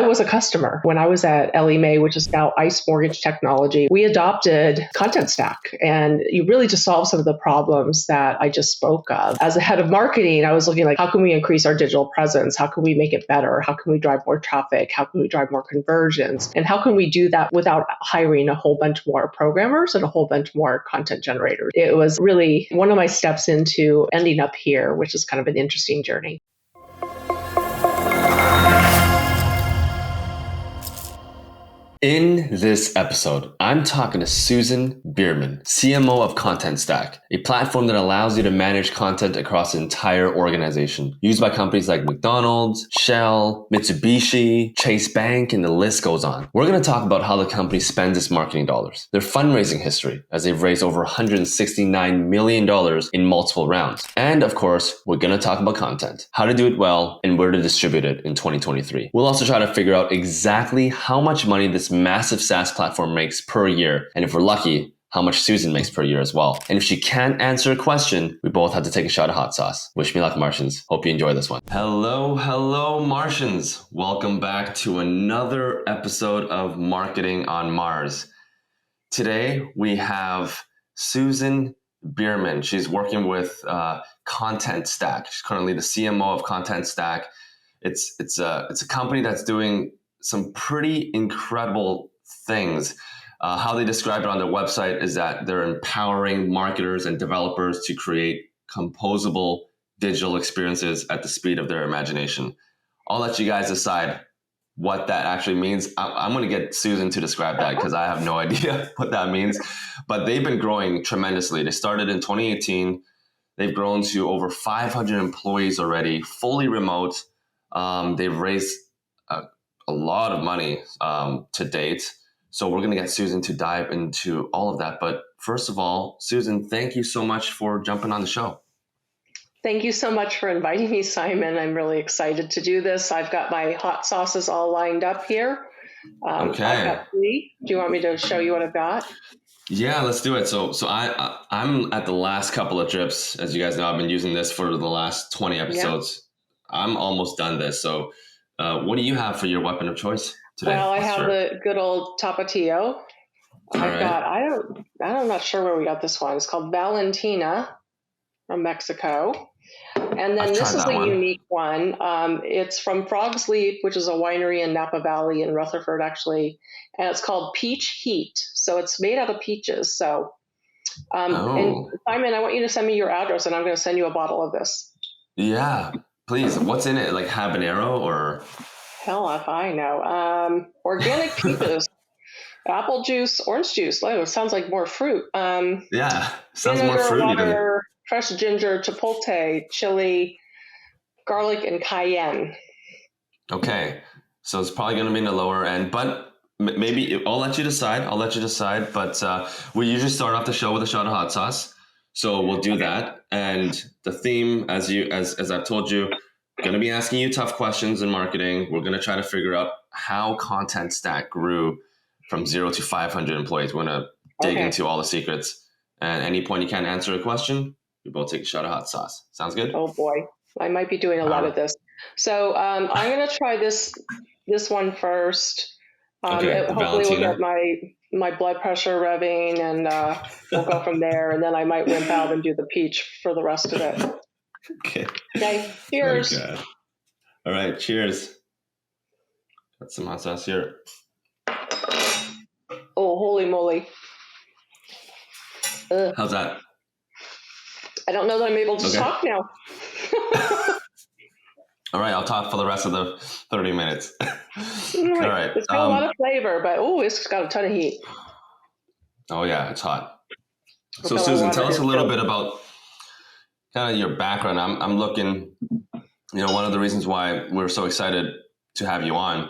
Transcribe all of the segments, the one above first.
I was a customer when I was at Ellie Mae, which is now ICE Mortgage Technology. We adopted Content Stack, and you really just solve some of the problems that I just spoke of. As a head of marketing, I was looking like, how can we increase our digital presence? How can we make it better? How can we drive more traffic? How can we drive more conversions? And how can we do that without hiring a whole bunch more programmers and a whole bunch more content generators? It was really one of my steps into ending up here, which is kind of an interesting journey. In this episode, I'm talking to Susan Beermann, CMO of Content Stack, a platform that allows you to manage content across an entire organization, used by companies like McDonald's, Shell, Mitsubishi, Chase Bank, and the list goes on. We're going to talk about how the company spends its marketing dollars, their fundraising history, as they've raised over $169 million in multiple rounds. And of course, we're going to talk about content, how to do it well, and where to distribute it in 2023. We'll also try to figure out exactly how much money this massive SaaS platform makes per year, and if we're lucky, how much Susan makes per year as well. And if she can't answer a question, we both have to take a shot of hot sauce. Wish me luck, Martians. Hope you enjoy this one. Hello, Martians. Welcome back to another episode of Marketing on Mars. Today, we have Susan Beermann. She's working with Content Stack. She's currently the CMO of Content Stack. It's a company that's doing some pretty incredible things. How they describe it on their website is that they're empowering marketers and developers to create composable digital experiences at the speed of their imagination. I'll let you guys decide what that actually means. I'm going to get Susan to describe that because I have no idea what that means. But they've been growing tremendously. They started in 2018. They've grown to over 500 employees already, fully remote. They've raised a lot of money to date. So we're going to get Susan to dive into all of that. But first of all, Susan, thank you so much for jumping on the show. Thank you so much for inviting me, Simon. I'm really excited to do this. I've got my hot sauces all lined up here. Okay. I've got 3. Do you want me to show you what I've got? Yeah, let's do it. So I'm at the last couple of drips. As you guys know, I've been using this for the last 20 episodes. Yeah. I'm almost done this. So what do you have for your weapon of choice today? Well, I have the good old Tapatio. I'm not sure where we got this one. It's called Valentina from Mexico. And then this is a unique one. It's from Frog's Leap, which is a winery in Napa Valley in Rutherford, actually. And it's called Peach Heat. So it's made out of peaches. So, and Simon, I want you to send me your address and I'm going to send you a bottle of this. Yeah, please. What's in it? Like habanero or? Hell if I know. Organic peaches, apple juice, orange juice. Oh, it sounds like more fruit. Yeah, sounds vinegar, more fruity water, fresh ginger, chipotle, chili, garlic, and cayenne. Okay. So it's probably going to be in the lower end, but maybe I'll let you decide. But we usually start off the show with a shot of hot sauce. So we'll do that. And the theme, as I've told you, going to be asking you tough questions in marketing. We're going to try to figure out how Content Stack grew from 0 to 500 employees. We're going to dig into all the secrets. And at any point you can't answer a question, we both take a shot of hot sauce. Sounds good? Oh boy, I might be doing a lot of this. So I'm going to try this one first. Hopefully we'll get my blood pressure revving and we'll go from there. And then I might wimp out and do the peach for the rest of it. Okay. Cheers. Okay. All right. Cheers. Got some hot sauce here. Oh, holy moly. How's that? I don't know that I'm able to talk now. All right. I'll talk for the rest of the 30 minutes. All right. It's got a lot of flavor, but it's got a ton of heat. Oh, yeah. It's hot. So, Susan, tell us a little bit about kind of your background. I'm looking, one of the reasons why we're so excited to have you on,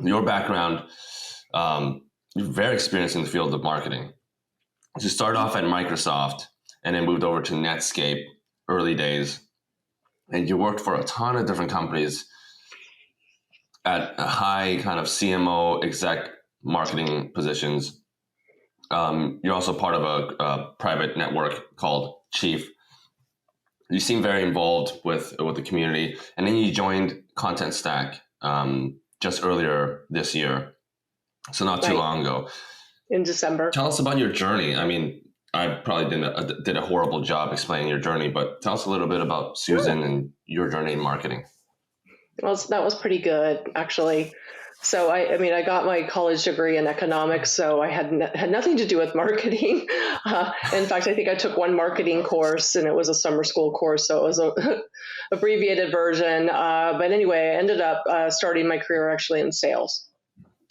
your background, you're very experienced in the field of marketing. You started off at Microsoft and then moved over to Netscape early days. And you worked for a ton of different companies at a high kind of CMO exec marketing positions. You're also part of a private network called Chief. You seem very involved with the community, and then you joined Content Stack just earlier this year. So not too long ago. In December. Tell us about your journey. I mean, I probably did a horrible job explaining your journey, but tell us a little bit about Susan and your journey in marketing. Well, that was pretty good, actually. So I got my college degree in economics, so I had nothing to do with marketing. In fact, I think I took one marketing course, and it was a summer school course, so it was a abbreviated version. But anyway, I ended up starting my career actually in sales.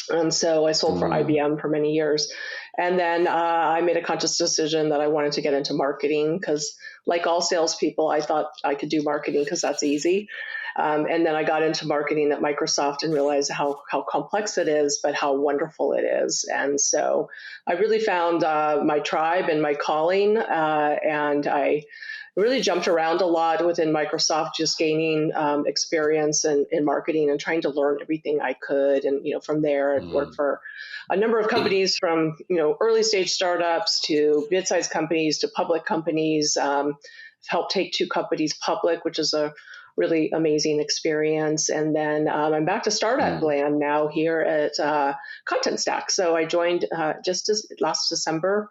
And so I sold for IBM for many years. And then I made a conscious decision that I wanted to get into marketing because, like all salespeople, I thought I could do marketing because that's easy. And then I got into marketing at Microsoft and realized how complex it is, but how wonderful it is. And so I really found my tribe and my calling, and I really jumped around a lot within Microsoft, just gaining experience in marketing and trying to learn everything I could. And from there, I've worked for a number of companies, from early stage startups to mid-sized companies to public companies. Helped take 2 companies public, which is a really amazing experience. And then I'm back to startup land now here at Content Stack. So I joined just last December.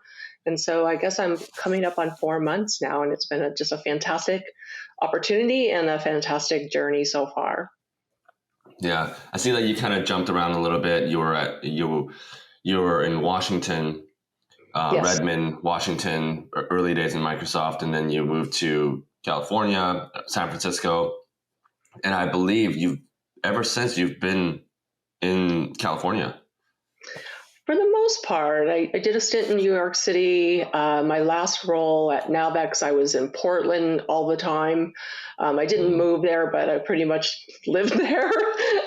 And so I guess I'm coming up on 4 months now, and it's been just a fantastic opportunity and a fantastic journey so far. Yeah, I see that you kind of jumped around a little bit. You were in Washington, Yes. Redmond, Washington, early days in Microsoft, and then you moved to California, San Francisco, and I believe ever since you've been in California. For the most part, I did a stint in New York City. My last role at Nowbex, I was in Portland all the time. I didn't move there, but I pretty much lived there.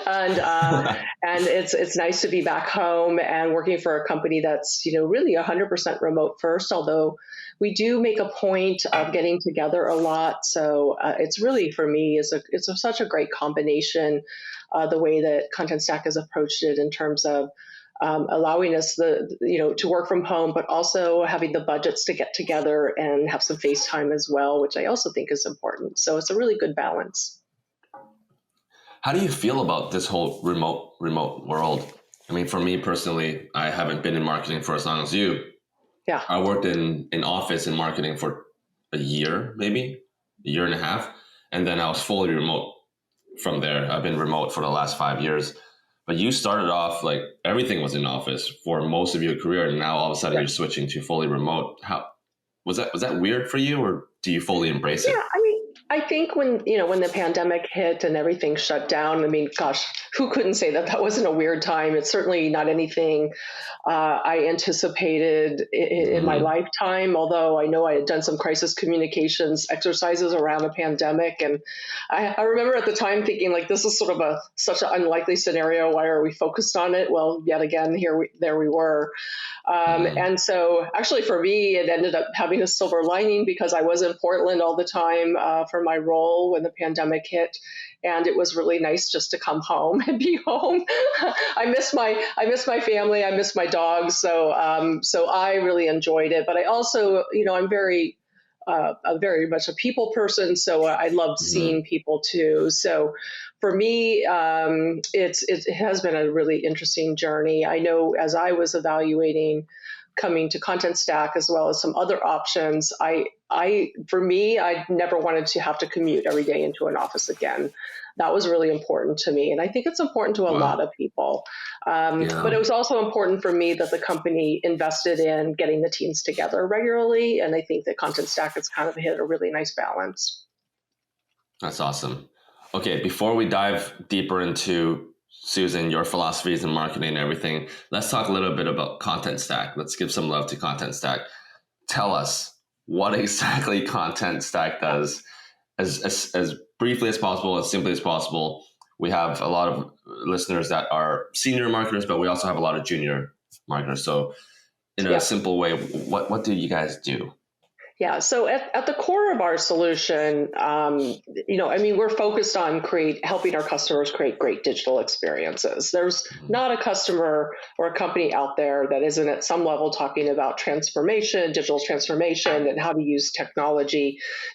And it's nice to be back home and working for a company that's really 100% remote first. Although we do make a point of getting together a lot. So it's really, for me, it's such a great combination. The way that Content Stack has approached it in terms of allowing us to work from home, but also having the budgets to get together and have some face time as well, which I also think is important. So it's a really good balance. How do you feel about this whole remote world? I mean, for me personally, I haven't been in marketing for as long as you. Yeah. I worked in office in marketing for a year, maybe a year and a half. And then I was fully remote from there. I've been remote for the last 5 years. But you started off like everything was in office for most of your career, and now all of a sudden you're switching to fully remote. How was that weird for you, or do you fully embrace it? Yeah, I mean, I think when the pandemic hit and everything shut down, I mean, gosh, who couldn't say that wasn't a weird time? It's certainly not anything I anticipated in my lifetime, although I know I had done some crisis communications exercises around a pandemic. And I remember at the time thinking, like, this is sort of such an unlikely scenario. Why are we focused on it? Well, yet again, there we were. And so actually for me, it ended up having a silver lining because I was in Portland all the time for my role when the pandemic hit. And it was really nice just to come home and be home. I miss my family. I miss my dogs. So I really enjoyed it. But I also, I'm very much a people person. So I loved seeing people too. So for me, it has been a really interesting journey. I know as I was evaluating coming to Content Stack as well as some other options, for me, I never wanted to have to commute every day into an office again. That was really important to me. And I think it's important to a lot of people. But it was also important for me that the company invested in getting the teams together regularly. And I think that Content Stack has kind of hit a really nice balance. That's awesome. Okay, before we dive deeper into Susan, your philosophies in marketing and everything, let's talk a little bit about Content Stack. Let's give some love to Content Stack. Tell us what exactly Content Stack does as briefly as possible, as simply as possible. We have a lot of listeners that are senior marketers, but we also have a lot of junior marketers. So in a simple way, what do you guys do? Yeah. So at the core of our solution, we're focused on helping our customers create great digital experiences. There's Mhm. not a customer or a company out there that isn't at some level talking about transformation, digital transformation, and how to use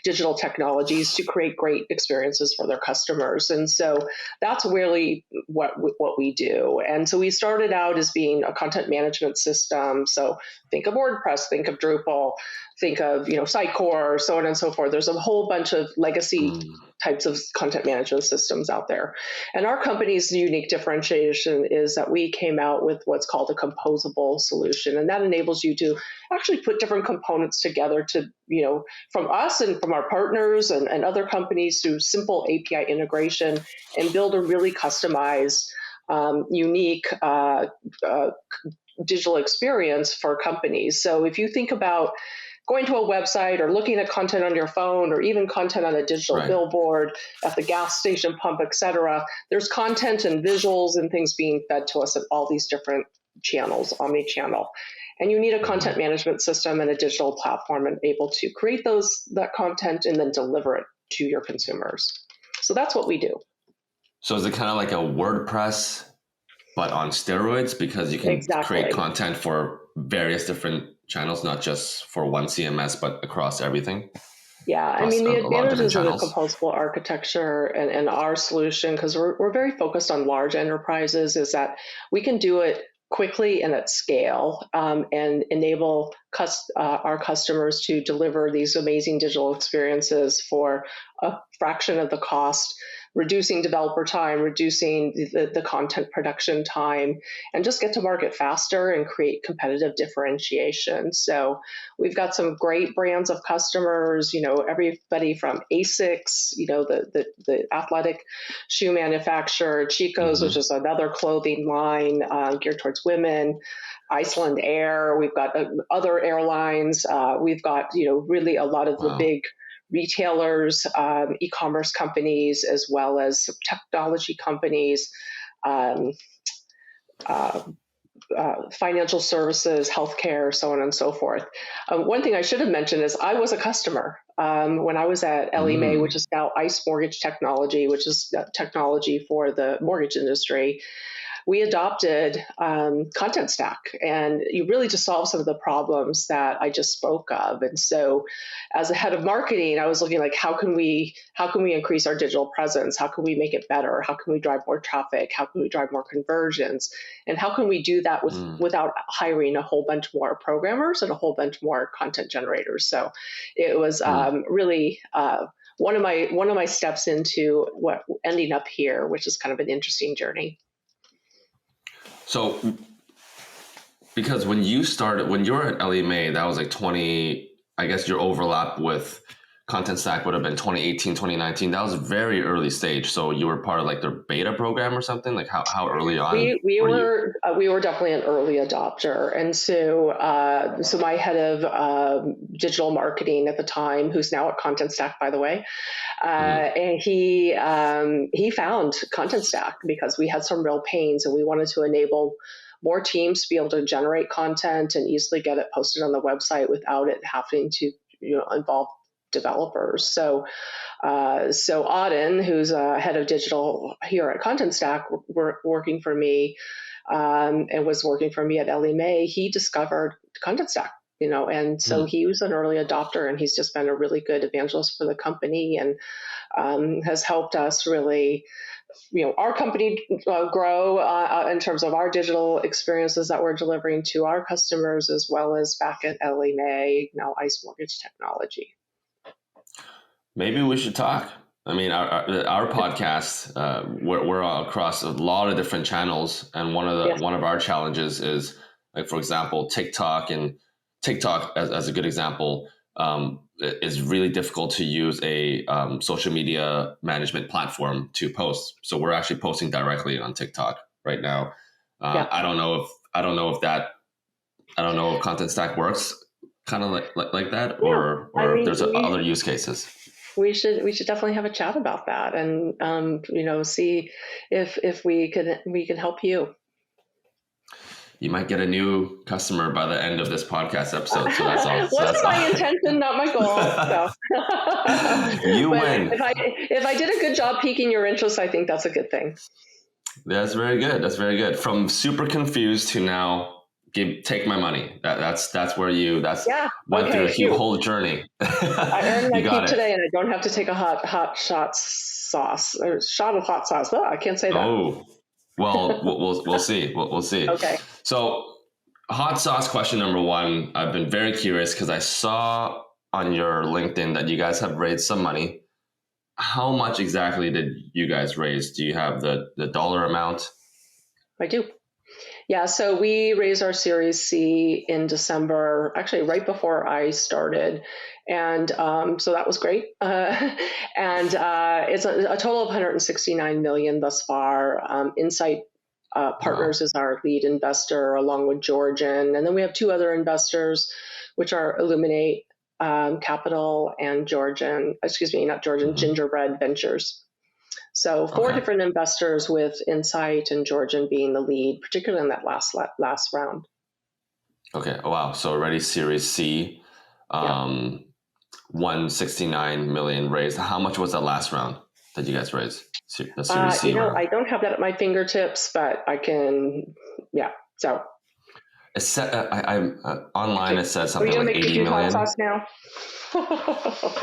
digital technologies to create great experiences for their customers. And so that's really what we do. And so we started out as being a content management system. So think of WordPress, think of Drupal, think of Sitecore, so on and so forth. There's a whole bunch of legacy Mm. types of content management systems out there. And our company's unique differentiation is that we came out with what's called a composable solution. And that enables you to actually put different components together to, from us and from our partners and other companies through simple API integration and build a really customized, unique digital experience for companies. So if you think about going to a website or looking at content on your phone or even content on a digital Right. billboard at the gas station pump, etc., there's content and visuals and things being fed to us at all these different channels, omni-channel. And you need a content Mhm. management system and a digital platform and able to create that content and then deliver it to your consumers. So that's what we do. So is it kind of like a WordPress, but on steroids because you can create Exactly. content for various different channels, not just for one CMS, but across everything, Yeah, I across mean, the a lot of different advantages of the channels? composable architecture and our solution, because we're very focused on large enterprises, is that we can do it quickly and at scale and enable our customers to deliver these amazing digital experiences for a fraction of the cost, reducing developer time, reducing the content production time, and just get to market faster and create competitive differentiation. So we've got some great brands of customers, everybody from Asics, the athletic shoe manufacturer, Chico's, which Hmm. is another clothing line geared towards women, Iceland Air. We've got other airlines. We've got, really a lot of the Wow. big retailers, e-commerce companies, as well as some technology companies. Um, uh, Financial services, healthcare, so on and so forth. One thing I should have mentioned is I was a customer when I was at Ellie Mae, which Mm. is now ICE Mortgage Technology, which is technology for the mortgage industry. We adopted content stack and you really just solve some of the problems that I just spoke of. And so as a head of marketing, I was looking like how can we increase our digital presence? How can we make it better? How can we drive more traffic? How can we drive more conversions? And how can we do that Mm. without hiring a whole bunch more programmers and a whole bunch more content generators? So it was Mm. really one of my steps into what ending up here, which is kind of an interesting journey. So because when you were at Ellie Mae, that was like 20, I guess your overlap with Content Stack would have been 2018, 2019. That was a very early stage. So you were part of like their beta program or something? Like how early on were you? We were definitely an early adopter, and so my head of digital marketing at the time, who's now at Content Stack, by the way, Mm. and he found Content Stack because we had some real pains, and we wanted to enable more teams to be able to generate content and easily get it posted on the website without it having to involve developers. So Auden, who's head of digital here at Content Stack, working for me and was working for me at Ellie Mae, he discovered Content Stack. And so Mm. he was an early adopter, and he's just been a really good evangelist for the company, and has helped us really, our company grow in terms of our digital experiences that we're delivering to our customers, as well as back at Ellie Mae, now ICE Mortgage Technology. Maybe we should talk. I mean, our podcast, we're across a lot of different channels, and Yes. one of our challenges is, like, for example, TikTok, and TikTok as a good example, is really difficult to use a social media management platform to post. So we're actually posting directly on TikTok right now. Yeah. I don't know if Content Stack works kind of like that, Yeah. I or if mean, there's other use cases. we should definitely have a chat about that, and see if we can help you. You might get a new customer by the end of this podcast episode. So that's all. Wasn't my intention, not my goal. So. You but win. If I did a good job piquing your interest, I think that's a good thing. That's very good. That's very good. From super confused to now, take my money. That's where you went through a whole journey. I earned my keep today, and I don't have to take a hot shot sauce or shot of hot sauce. Oh, I can't say that. Oh, well, we'll see. We'll see. Okay. So, hot sauce question number one. I've been very curious because I saw on your LinkedIn that you guys have raised some money. How much exactly did you guys raise? Do you have the dollar amount? I do. Yeah, so we raised our Series C in December, actually right before I started. And so that was great. And it's a total of 169 million thus far. Insight Partners is our lead investor, along with Georgian. And then we have two other investors, which are Illuminate Capital and Gingerbread Ventures. So four different investors, with Insight and Georgian being the lead, particularly in that last round. Okay. Oh, wow. So already Series C, 169 million raised. How much was that last round that you guys raised? The Series C round? I don't have that at my fingertips, but I can. Yeah. So. It said, online it said something like 80 million. Hot sauce now?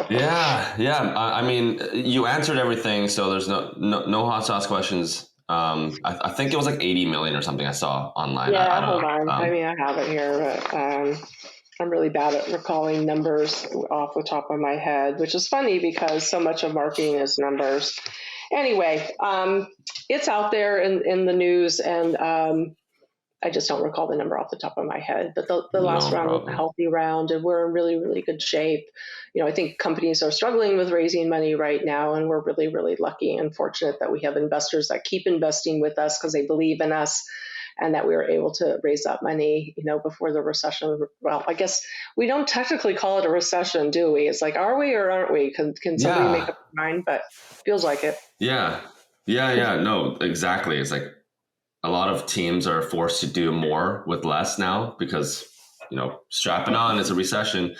Yeah. I mean, you answered everything, so there's no hot sauce questions. I think it was like 80 million or something I saw online. Yeah, hold on. I have it here, but I'm really bad at recalling numbers off the top of my head, which is funny because so much of marketing is numbers. Anyway, it's out there in the news, and I just don't recall the number off the top of my head, but the last round was a healthy round, and we're in really, really good shape. I think companies are struggling with raising money right now, and we're really, really lucky and fortunate that we have investors that keep investing with us because they believe in us, and that we were able to raise that money, before the recession. Well, I guess we don't technically call it a recession, do we? It's like, are we or aren't we? Can somebody make up their mind? But feels like it. Yeah. No, exactly. It's like, a lot of teams are forced to do more with less now because, strapping on is a recession.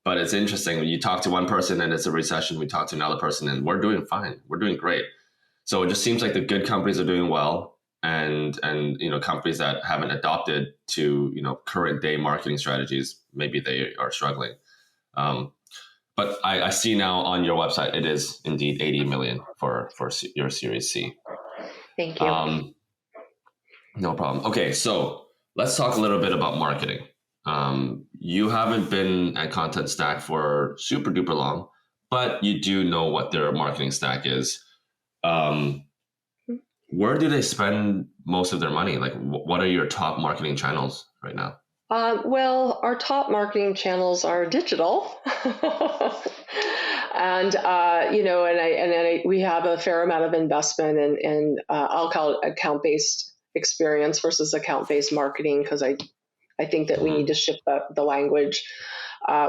But it's interesting when you talk to one person and it's a recession, we talk to another person and we're doing fine. We're doing great. So it just seems like the good companies are doing well, and companies that haven't adopted to, current day marketing strategies, maybe they are struggling. But I see now on your website, it is indeed 80 million for your Series C. Thank you. No problem. Okay, so let's talk a little bit about marketing. You haven't been at Content Stack for super duper long, but you do know what their marketing stack is. Where do they spend most of their money? Like, what are your top marketing channels right now? Well, our top marketing channels are digital. And we have a fair amount of investment in I'll call it account-based experience versus account-based marketing, because I think that we need to shift the language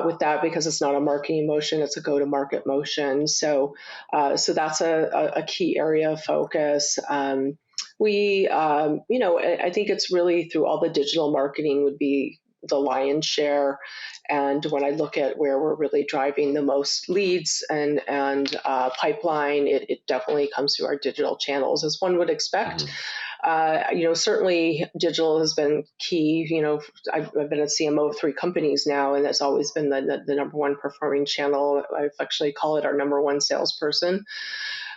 with that, because it's not a marketing motion, it's a go-to-market motion. So that's a key area of focus. I think it's really through all the digital marketing would be the lion's share. And when I look at where we're really driving the most leads and pipeline, it definitely comes through our digital channels, as one would expect. Certainly digital has been key. I've been a CMO of 3 companies now, and that's always been the number one performing channel. I actually call it our number one salesperson,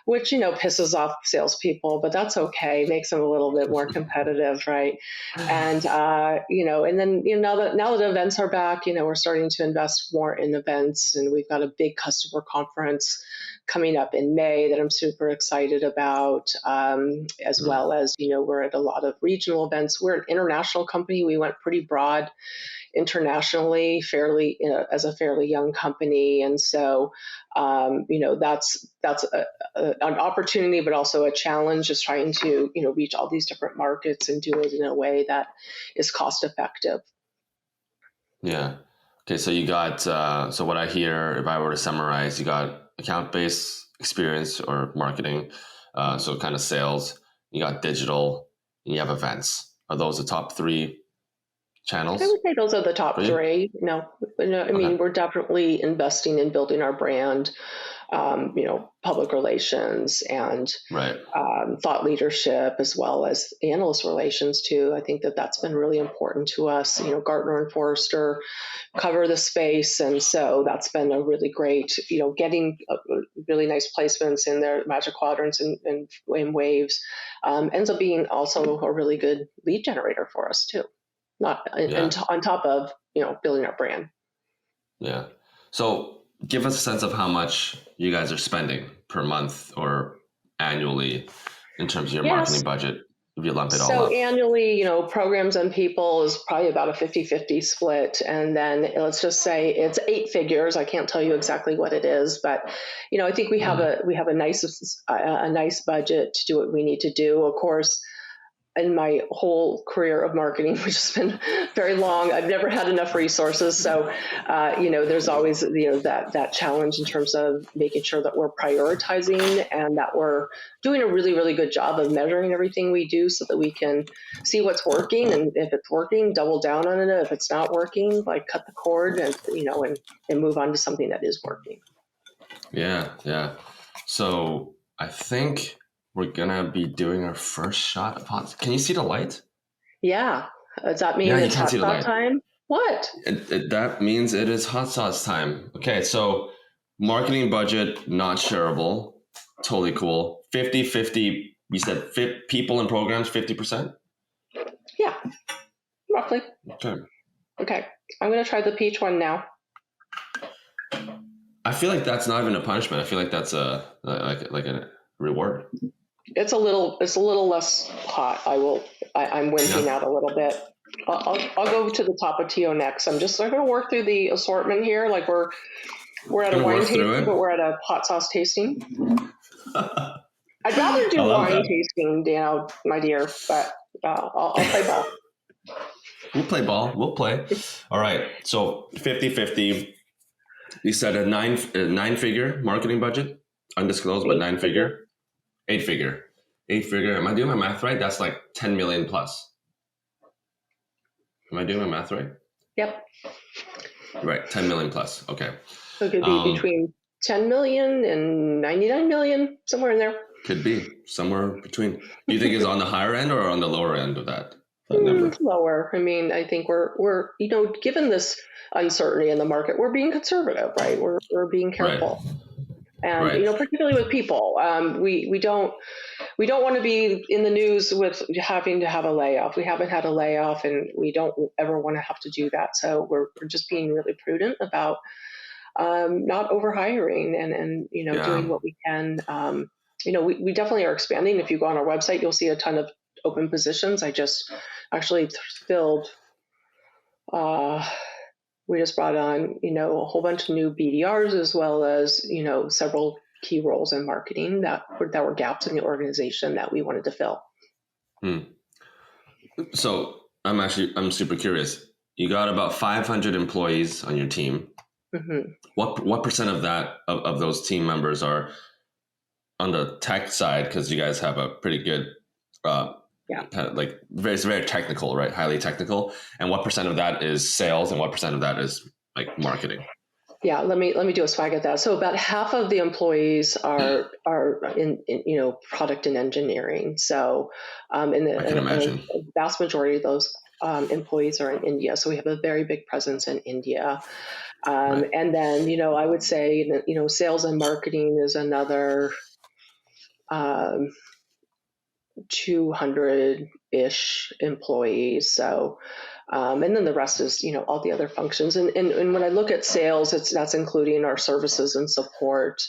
which, pisses off salespeople, but that's okay. Makes them a little bit more competitive, right? And, and then, now that events are back, we're starting to invest more in events, and we've got a big customer conference coming up in May that I'm super excited about, as well as, we're at a lot of regional events. We're an international company. We went pretty broad internationally, as a fairly young company. And so, that's an opportunity, but also a challenge, just trying to, reach all these different markets and do it in a way that is cost effective. Yeah. Okay. So you got, so what I hear, if I were to summarize, you got account-based experience or marketing. So kind of sales, you got digital, and you have events. Are those the top 3 channels? I would say those are the top for you? three. No, I mean, Okay. we're definitely investing in building our brand, public relations and Right. thought leadership, as well as analyst relations too. I think that that's been really important to us. Gartner and Forrester cover the space, and so that's been a really great, getting really nice placements in their magic quadrants and waves ends up being also a really good lead generator for us too. Not and Yeah. on top of building our brand. Yeah. So give us a sense of how much you guys are spending per month or annually in terms of your Yes. marketing budget, if you lump it all So up. annually, programs and people is probably about a 50-50 split. And then let's just say it's 8 figures. I can't tell you exactly what it is, but I think we have a nice budget to do what we need to do. Of course, in my whole career of marketing, which has been very long, I've never had enough resources. So, there's always, that challenge in terms of making sure that we're prioritizing and that we're doing a really, really good job of measuring everything we do so that we can see what's working. And if it's working, double down on it. If it's not working, like cut the cord and move on to something that is working. Yeah. Yeah. So I think we're going to be doing our first shot of hot. Can you see the light? Yeah. Does that mean Yeah, you it's can't hot see the sauce light. time? What? That means it is hot sauce time. Okay. So marketing budget, not shareable. Totally cool. 50-50. We said people and programs, 50%. Yeah, roughly. Okay. Okay, I'm going to try the peach one now. I feel like that's not even a punishment. I feel like that's like a reward. It's a little less hot. I'm wimping out a little bit. I'll go to the taco next. I'm going to work through the assortment here. Like we're at a Gonna wine work through tasting, it. but we're at a hot sauce tasting. I'd rather do I love wine that. tasting, my dear, but I'll play ball. We'll play ball. We'll play. All right. So 50-50. You said a nine-figure marketing budget, undisclosed, but 9-figure, 8-figure, 8-figure. Am I doing my math right? That's like 10 million plus. Am I doing my math right? Yep. Right. 10 million plus. Okay. So it could be between 10 million and 99 million, somewhere in there. Could be somewhere between. Do you think it's on the higher end or on the lower end of that number? Lower. I mean, I think we're given this uncertainty in the market, we're being conservative, right? We're being careful, and particularly with people, we don't want to be in the news with having to have a layoff. We haven't had a layoff, and we don't ever want to have to do that. So we're just being really prudent about not overhiring and doing what we can. We definitely are expanding. If you go on our website, you'll see a ton of open positions. I just actually filled. We just brought on, a whole bunch of new BDRs, as well as, several key roles in marketing that were gaps in the organization that we wanted to fill. So I'm super curious. You got about 500 employees on your team. Mm-hmm. What percent of that of those team members are on the tech side? Because you guys have a pretty good, kind of like very technical, right? Highly technical. And what percent of that is sales, and what percent of that is like marketing? Yeah, let me do a swag at that. So about half of the employees are in product and engineering. So I can imagine a vast majority of those employees are in India. So we have a very big presence in India. And then I would say sales and marketing is another 200-ish employees. So, and then the rest is, all the other functions. And when I look at sales, that's including our services and support,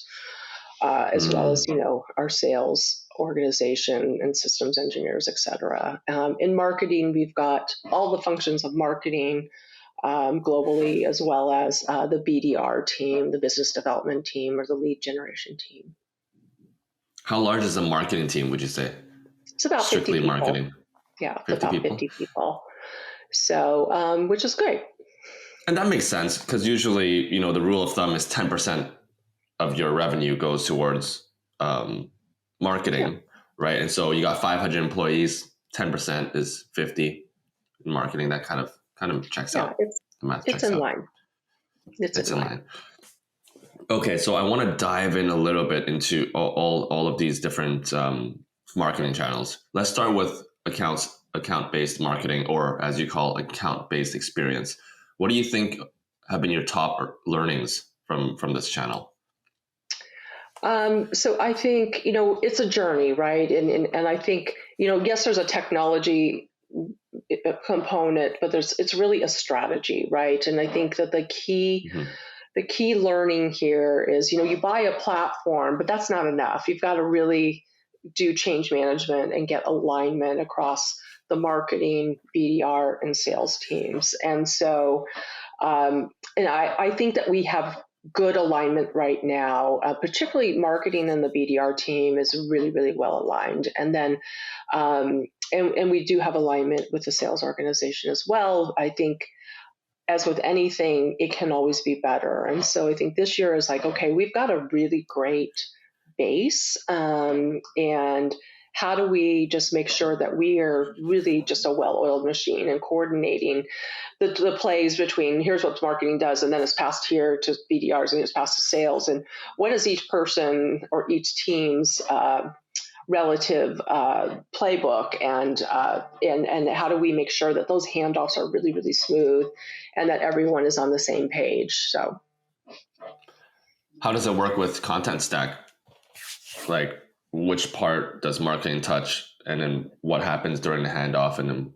as well as, our sales organization and systems engineers, et cetera. In marketing, we've got all the functions of marketing globally, as well as the BDR team, the business development team, or the lead generation team. How large is the marketing team, would you say? It's about strictly 50 people. Marketing. Yeah, it's about 50 people. So, which is great. And that makes sense because usually, the rule of thumb is 10% of your revenue goes towards marketing, right? And so you got 500 employees, 10% is 50 in marketing. That kind of kind of checks Yeah, out. The math it's checks in out. line. It's in line. Okay, so I want to dive in a little bit into all of these different marketing channels. Let's start with account-based marketing, or as you call account-based experience. What do you think have been your top learnings from this channel? So I think, it's a journey, right? And I think, yes, there's a technology component, but it's really a strategy, right? And I think that Mm-hmm. the key learning here is, you buy a platform, but that's not enough. You've got to really do change management and get alignment across the marketing, BDR, and sales teams. And so, and I think that we have good alignment right now, particularly marketing and the BDR team is really, really well aligned. And then, and we do have alignment with the sales organization as well. I think, as with anything, it can always be better. And so I think this year is like, okay, we've got a really great base. And how do we just make sure that we are really just a well-oiled machine and coordinating the plays between here's what marketing does, and then it's passed here to BDRs and it's passed to sales. And what is each person or each team's relative playbook, and how do we make sure that those handoffs are really, really smooth and that everyone is on the same page? So How does it work with content stack? Like, which part does marketing touch, and then what happens during the handoff, and then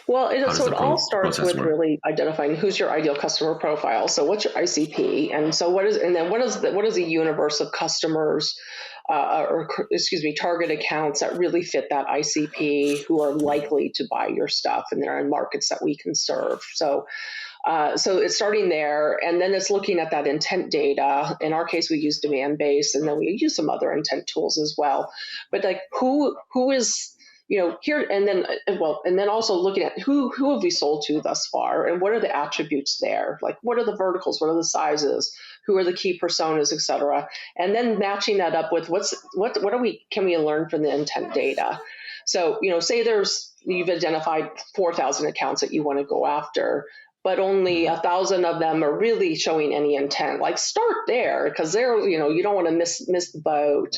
Well, how does so the it all starts process with work? really identifying who's your ideal customer profile. So what's your ICP, and so what is the universe of customers, target accounts that really fit that ICP, who are likely to buy your stuff, and they're in markets that we can serve. So it's starting there, and then it's looking at that intent data. In our case, we use demand base, and then we use some other intent tools as well. But like, who is here, and then also looking at who have we sold to thus far, and what are the attributes there? Like, what are the verticals? What are the sizes? Who are the key personas, et cetera? And then matching that up with what can we learn from the intent data? So, say you've identified 4,000 accounts that you want to go after, but only 1,000 of them are really showing any intent. Like, start there, because you don't want to miss the boat,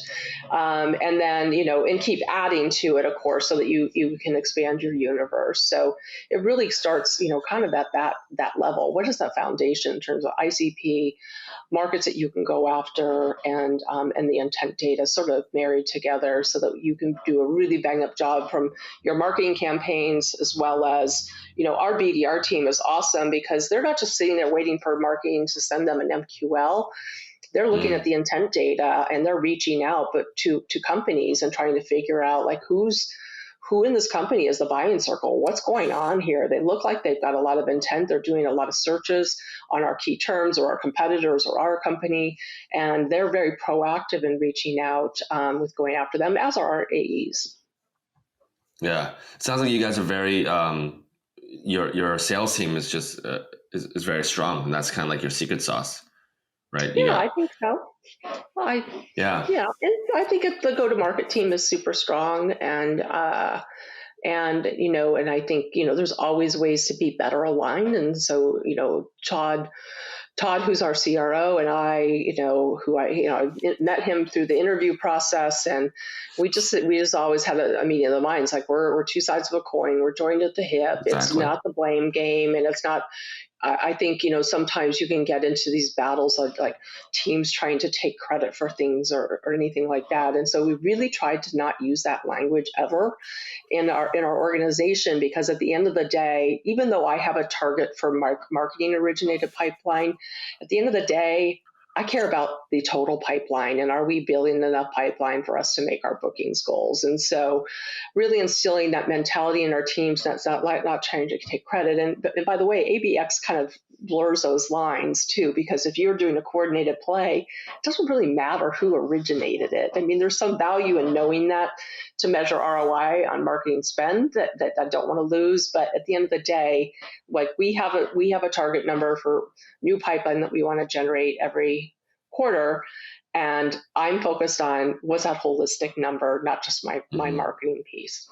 and then and keep adding to it, of course, so that you can expand your universe. So it really starts kind of at that level. What is that foundation in terms of ICP, markets that you can go after, and the intent data sort of married together, so that you can do a really bang up job from your marketing campaigns, as well as our BDR team is awesome, because they're not just sitting there waiting for marketing to send them an MQL. They're looking at the intent data, and they're reaching out to companies and trying to figure out, like, who in this company is the buying circle? What's going on here? They look like they've got a lot of intent. They're doing a lot of searches on our key terms or our competitors or our company, and they're very proactive in reaching out, with going after them, as are our AEs. Yeah, it sounds like you guys are very your sales team is just is very strong, and that's kind of like your secret sauce, right? You Yeah, I got think so. yeah. Yeah, and I think the go-to-market team is super strong, and I think there's always ways to be better aligned. And so Todd, who's our CRO, and I, I met him through the interview process, and we just always had a meeting of the minds. Like, we're two sides of a coin. We're joined at the hip. It's Exactly. not the blame game, and it's not. I think sometimes you can get into these battles of, like, teams trying to take credit for things or anything like that. And so we really tried to not use that language ever in our organization, because at the end of the day, even though I have a target for marketing originated pipeline, at the end of the day, I care about the total pipeline, and are we building enough pipeline for us to make our bookings goals? And so really instilling that mentality in our teams, that's not trying to take credit. And by the way, ABX kind of blurs those lines too, because if you're doing a coordinated play, it doesn't really matter who originated it. I mean, there's some value in knowing that to measure ROI on marketing spend that I don't want to lose. But at the end of the day, like, we have a target number for new pipeline that we want to generate every quarter. And I'm focused on what's that holistic number, not just my marketing piece.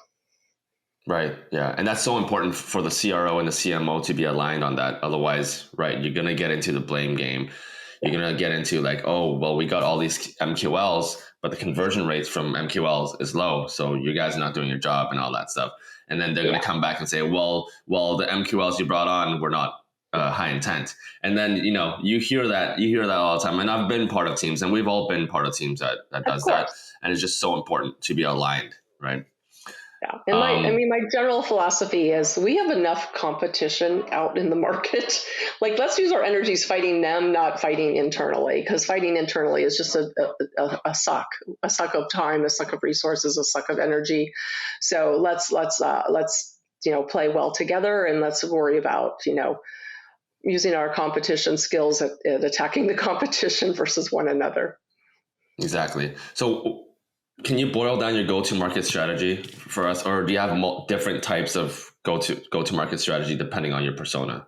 Right. Yeah. And that's so important for the CRO and the CMO to be aligned on that. Otherwise, right, you're going to get into the blame game. You're going to get into like, oh, well, we got all these MQLs, but the conversion rates from MQLs is low. So you guys are not doing your job and all that stuff. And then they're going to come back and say, well, the MQLs you brought on were not high intent. And then, you hear that all the time. And I've been part of teams, and we've all been part of teams that does that. And it's just so important to be aligned, right? Yeah. And my general philosophy is we have enough competition out in the market. Like, let's use our energies fighting them, not fighting internally, because fighting internally is just a suck of time, a suck of resources, a suck of energy. So let's play well together, and let's worry about, using our competition skills at attacking the competition versus one another. Exactly. So can you boil down your go-to-market strategy for us, or do you have different types of go-to-market strategy depending on your persona?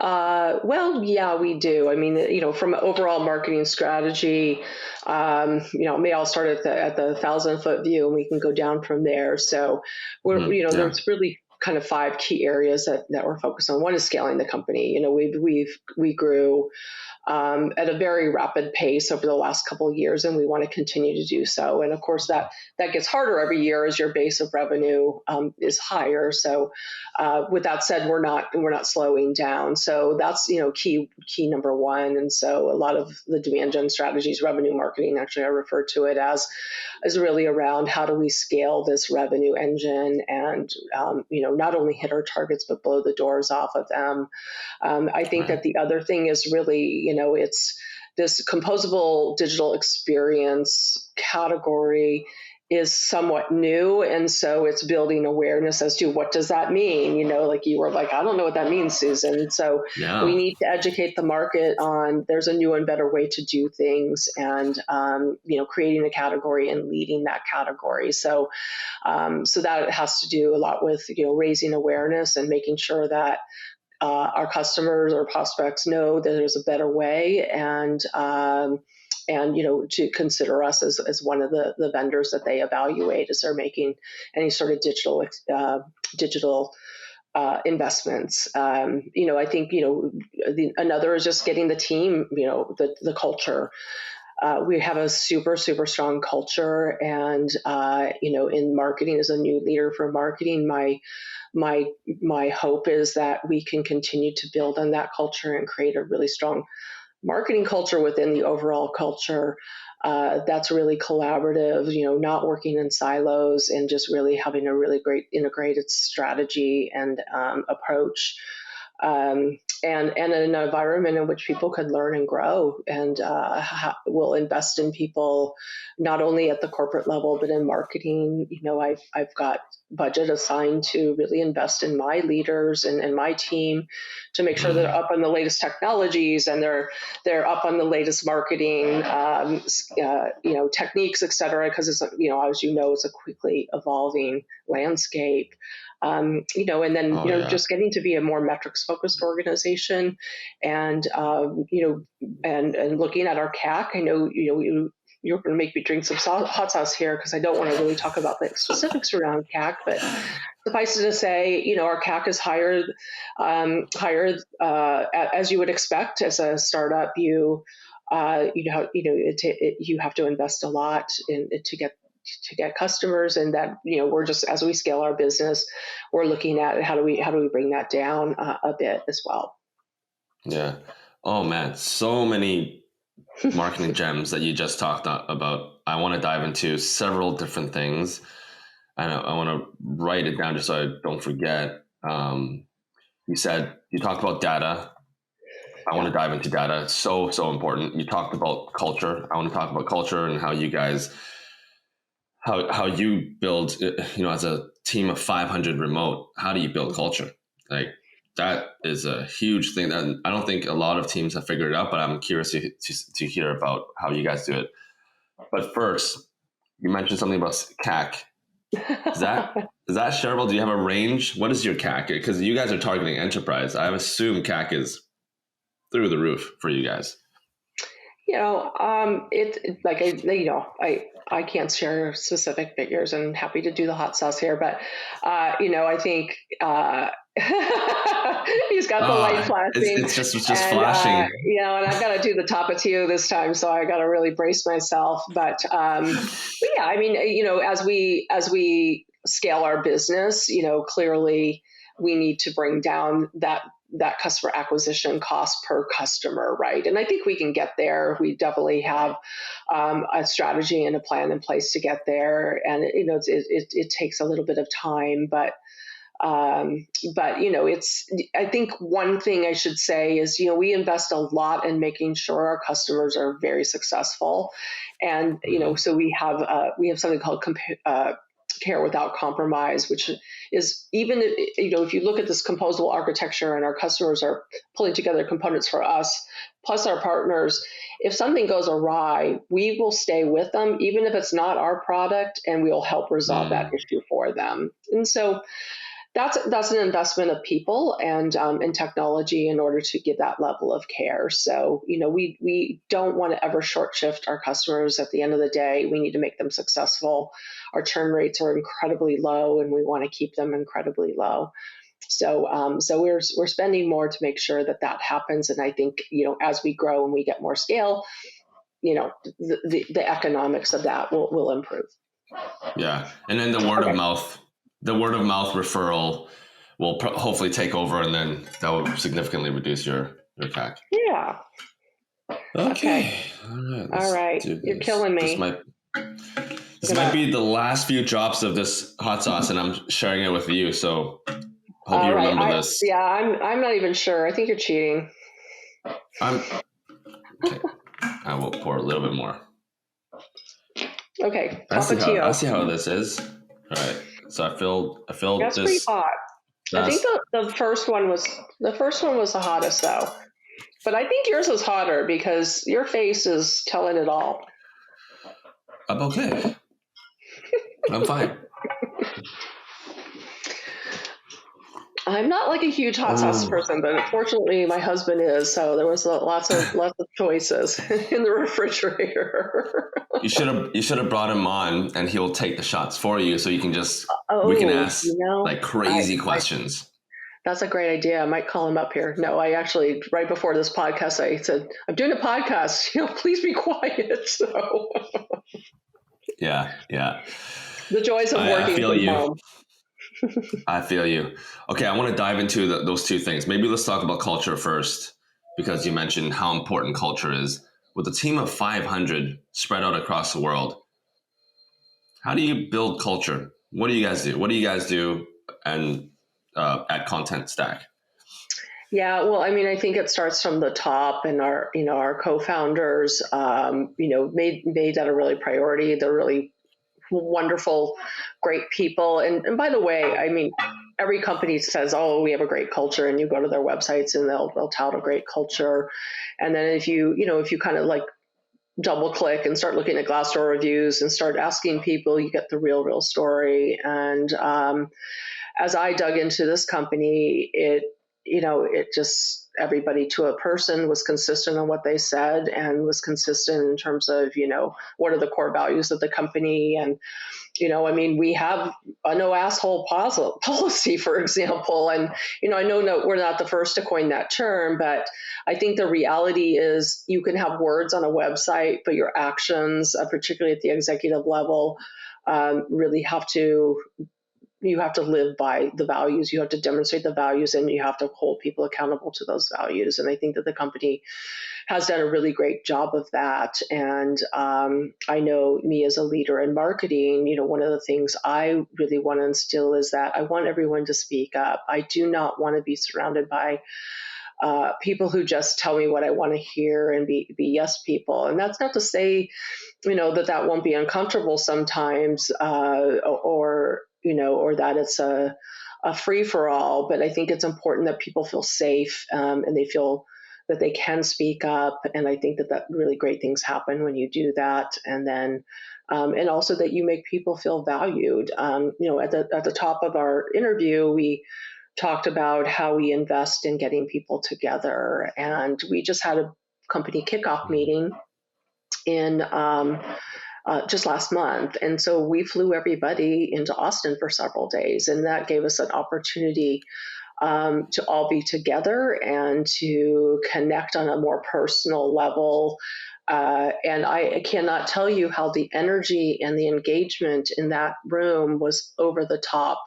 Well, yeah, we do. I mean, from an overall marketing strategy, may all start at the 1,000-foot view, and we can go down from there. So there's really kind of 5 key areas that we're focused on. One is scaling the company. We grew at a very rapid pace over the last couple of years, and we want to continue to do so. And of course, that gets harder every year as your base of revenue is higher. So, with that said, we're not slowing down. So that's key number one. And so a lot of the demand gen strategies, revenue marketing, actually, I refer to it as really around how do we scale this revenue engine and not only hit our targets but blow the doors off of them. I think that the other thing is really it's this composable digital experience category is somewhat new. And so it's building awareness as to what does that mean? Like you were like, I don't know what that means, Susan. So we need to educate the market on there's a new and better way to do things, and, creating a category and leading that category. So that has to do a lot with, raising awareness and making sure that our customers or prospects know that there's a better way, and to consider us as one of the vendors that they evaluate as they're making any sort of digital investments. I think another is just getting the team, the culture. We have a super, super strong culture, and in marketing, as a new leader for marketing, my hope is that we can continue to build on that culture and create a really strong marketing culture within the overall culture that's really collaborative, not working in silos, and just really having a really great integrated strategy and approach. And an environment in which people can learn and grow, and will invest in people not only at the corporate level but in marketing. I've got budget assigned to really invest in my leaders and my team to make sure they're up on the latest technologies, and they're up on the latest marketing techniques, et cetera, because it's it's a quickly evolving landscape. And then just getting to be a more metrics focused organization, and and looking at our CAC. I know you're going to make me drink some hot sauce here because I don't want to really talk about the specifics around CAC, but suffice it to say, our CAC is higher as you would expect as a startup. You have to invest a lot to get customers, and that we're just, as we scale our business, we're looking at how do we bring that down a bit as well. Yeah. Oh man, so many marketing gems that you just talked about. I want to dive into several different things, and I want to write it down just so I don't forget. You talked about data. I want to dive into data. It's so important. You talked about culture. I want to talk about culture and how you guys, how you build, as a team of 500 remote, how do you build culture? Like, that is a huge thing that I don't think a lot of teams have figured out, but I'm curious to hear about how you guys do it. But first, you mentioned something about CAC. Is that shareable? Do you have a range? What is your CAC? Because you guys are targeting enterprise. I assume CAC is through the roof for you guys. I can't share specific figures, and happy to do the hot sauce here, but I think he's got the light flashing, it's just and flashing. and I've got to do the tapatio this time, so I got to really brace myself. But yeah, I mean, as we scale our business, clearly we need to bring down that customer acquisition cost per customer, right? And I think we can get there. We definitely have a strategy and a plan in place to get there, and it takes a little bit of time, but it's. I think one thing I should say is we invest a lot in making sure our customers are very successful, and so we have something called care without compromise, which is even if you look at this composable architecture and our customers are pulling together components for us plus our partners, if something goes awry, we will stay with them even if it's not our product, and we'll help resolve that issue for them. And so that's an investment of people and technology in order to give that level of care. So we don't want to ever short shift our customers. At the end of the day, we need to make them successful. Our churn rates are incredibly low, and we want to keep them incredibly low. So we're spending more to make sure that happens. And I think as we grow and we get more scale, the economics of that will improve. Yeah, and then the word of mouth. The word of mouth referral will hopefully take over, and then that will significantly reduce your CAC. Yeah. Okay. All right. You're killing me. This might be the last few drops of this hot sauce, and I'm sharing it with you. So hope you remember this. Yeah, I'm not even sure. I think you're cheating. Okay. I will pour a little bit more. Okay. I see how this is. All right. So I filled That's this. Pretty hot. I think the first one was the hottest though. But I think yours was hotter because your face is telling it all. I'm okay. I'm fine. I'm not like a huge hot sauce person, but unfortunately my husband is, so there was lots of choices in the refrigerator. You should have brought him on, and he'll take the shots for you, so you can we can ask like crazy questions. That's a great idea. I might call him up here. No, I actually, right before this podcast, I said, I'm doing a podcast, please be quiet. So yeah. The joys of working from home. I feel you. Okay, I want to dive into those two things. Maybe let's talk about culture first, because you mentioned how important culture is. With a team of 500 spread out across the world, how do you build culture? What do you guys do? And at Content Stack? Yeah, well, I mean, I think it starts from the top, and our co-founders, made that a really priority. They're really wonderful, great people. And by the way, I mean, every company says, "Oh, we have a great culture," and you go to their websites and they'll tout a great culture. And then if you kind of like double click and start looking at Glassdoor reviews and start asking people, you get the real story. And as I dug into this company, it just, everybody to a person was consistent on what they said, and was consistent in terms of, what are the core values of the company. And, I mean, we have a no asshole policy, for example. And, I know we're not the first to coin that term, but I think the reality is you can have words on a website, but your actions, particularly at the executive level, really you have to live by the values. You have to demonstrate the values, and you have to hold people accountable to those values. And I think that the company has done a really great job of that. And I know me as a leader in marketing, one of the things I really want to instill is that I want everyone to speak up. I do not want to be surrounded by people who just tell me what I want to hear and be yes people. And that's not to say, that won't be uncomfortable sometimes, or that it's a free for all. But I think it's important that people feel safe, and they feel that they can speak up. And I think that really great things happen when you do that. And then, and also that you make people feel valued. At the top of our interview, we talked about how we invest in getting people together. And we just had a company kickoff meeting in just last month. And so we flew everybody into Austin for several days, and that gave us an opportunity to all be together and to connect on a more personal level. And I cannot tell you how the energy and the engagement in that room was over the top.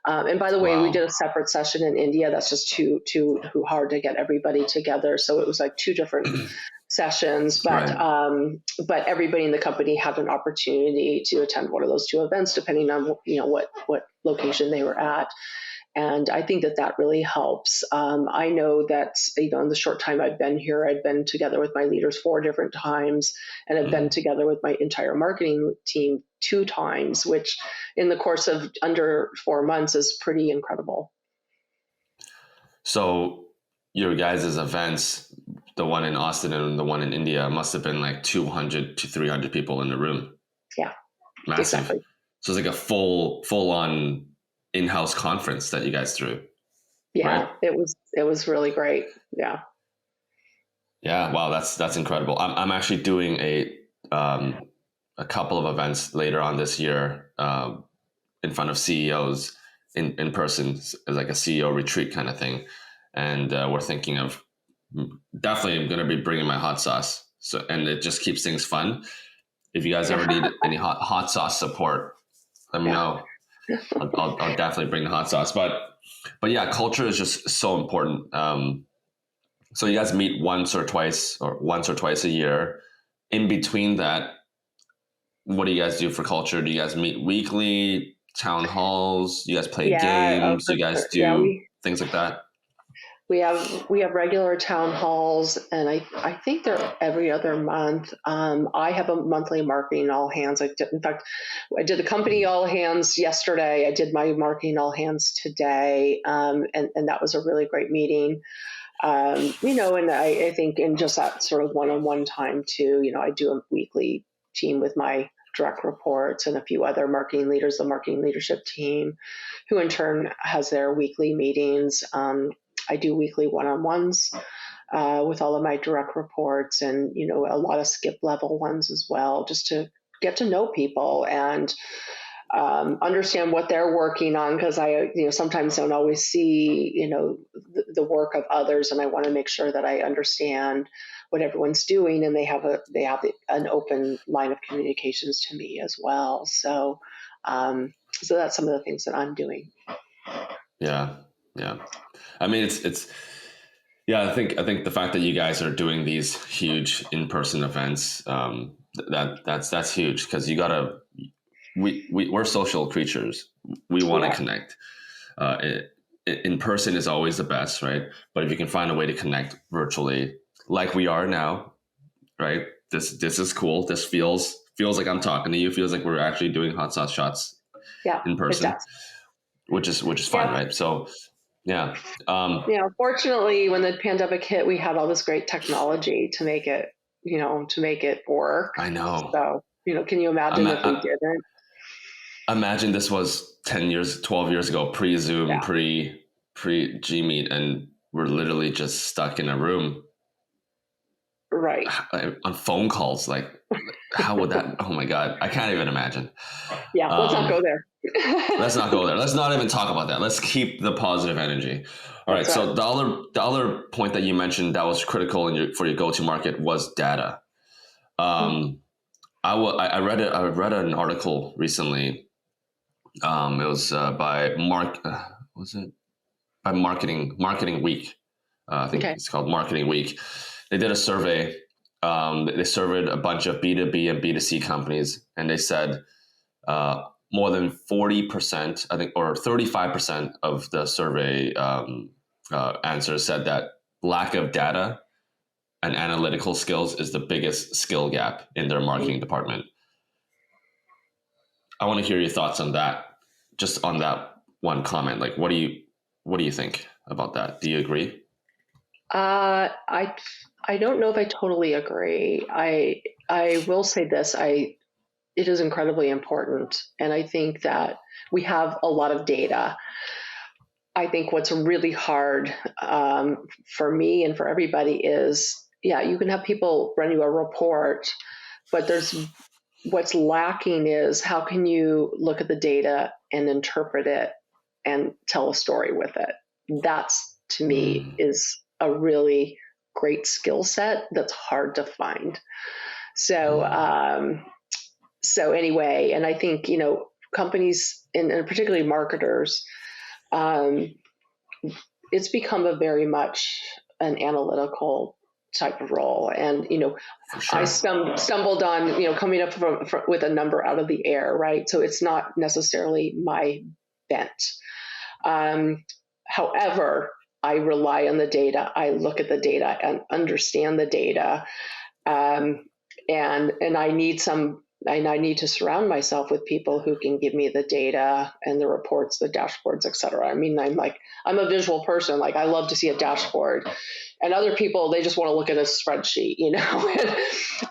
And by the way, we did a separate session in India. That's just too hard to get everybody together. So it was like two different sessions, but Right. but everybody in the company had an opportunity to attend one of those two events, depending on what location they were at. And I think that really helps. I know that, in the short time I've been here, I've been together with my leaders 4 different times, and I've been together with my entire marketing team 2 times, which in the course of under 4 months is pretty incredible. So your guys' events, the one in Austin and the one in India, must have been like 200 to 300 people in the room. Yeah, Massive. exactly. So it's like a full on in-house conference that you guys threw. Yeah, right? it was really great. Yeah. Yeah. Wow. That's incredible. I'm actually doing a couple of events later on this year in front of CEOs in person, as like a CEO retreat kind of thing. And we're thinking of definitely going to be bringing my hot sauce. So, and it just keeps things fun. If you guys ever need any hot sauce support, let me know. I'll definitely bring the hot sauce. But yeah, culture is just so important. So you guys meet once or twice a year. In between that, what do you guys do for culture? Do you guys meet weekly, town halls? Do you guys play games? Do For you guys sure. Yeah, do things like that? we have regular town halls, and I think they're every other month. I have a monthly marketing all hands. In fact, I did the company all hands yesterday. I did my marketing all hands today, and that was a really great meeting. And I think in just that sort of one-on-one time too. I do a weekly team with my direct reports and a few other marketing leaders, the marketing leadership team, who in turn has their weekly meetings. I do weekly one-on-ones with all of my direct reports, and a lot of skip level ones as well, just to get to know people and understand what they're working on, because I sometimes don't always see the work of others, and I want to make sure that I understand what everyone's doing, and they have an open line of communications to me as well. So that's some of the things that I'm doing. Yeah. I mean, it's yeah. I think the fact that you guys are doing these huge in-person events, that's huge, because you gotta. We're social creatures. We want to connect. In person is always the best, right? But if you can find a way to connect virtually, like we are now, right? This is cool. This feels like I'm talking to you. Feels like we're actually doing hot sauce shots in It person, does. which is fun, right? So, yeah. Fortunately, when the pandemic hit, we had all this great technology to make it, work. I know. So, can you imagine if we didn't? Imagine this was 10 years, 12 years ago, pre Zoom, Yeah. pre G Meet, and we're literally just stuck in a room. Right. On phone calls. Like, how would that? Oh my God, I can't even imagine. Yeah, let's not go there. Let's not go there. Let's not even talk about that. Let's keep the positive energy. All right. So the other point that you mentioned that was critical for your go-to market was data. I read it. I read an article recently. It was by was it by Marketing Week? I think it's called Marketing Week. They did a survey. They surveyed a bunch of B2B and B2C companies, and they said more than 40%, I think, or 35% of the survey answers said that lack of data and analytical skills is the biggest skill gap in their marketing department. I want to hear your thoughts on that. Just on that one comment, like, what do you think about that? Do you agree? I don't know if I totally agree. I will say this. It is incredibly important, and I think that we have a lot of data. I think what's really hard for me and for everybody is, you can have people run you a report, but what's lacking is how can you look at the data and interpret it and tell a story with it. That's, to me, Mm. is a really great skill set that's hard to find. So, Mm. so anyway, and I think, companies and particularly marketers, um, it's become a very much an analytical type of role. And, For I sure. stumbled on, coming up with a number out of the air, right? So it's not necessarily my bent. However, I rely on the data. I look at the data and understand the data, um, and I need to surround myself with people who can give me the data and the reports, the dashboards, et cetera. I mean, I'm a visual person. Like, I love to see a dashboard, and other people, they just want to look at a spreadsheet, And